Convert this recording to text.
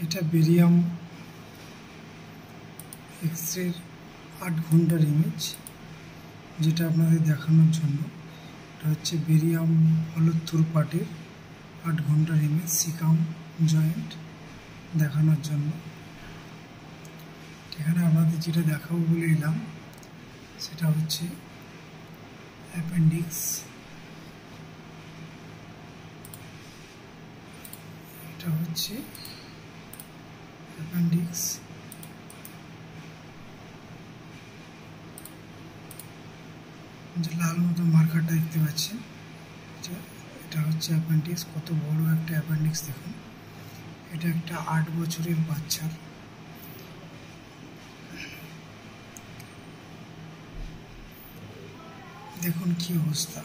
এটা বেরিয়াম এক্স-রের 8 ঘন্টার ইমেজ, যেটা আপনাদের দেখানোর জন্য। এটা হচ্ছে বেরিয়াম হলুত্তুর পার্টের 8 ঘন্টার ইমেজ, সিকাম জয়েন্ট দেখানোর জন্য। এখানে আপনাদের যেটা দেখাবো বলে এলাম সেটা হচ্ছে অ্যাপেন্ডিক্স। এটা হচ্ছে অ্যাপেন্ডিক্স। যে লাল মতো মার্কারটা দেখতে পাচ্ছেন, এটা হচ্ছে অ্যাপেন্ডিক্স। কত বড় একটা অ্যাপেন্ডিক্স দেখুন। এটা একটা 8 বছরের বাচ্চার। দেখুন কি অবস্থা।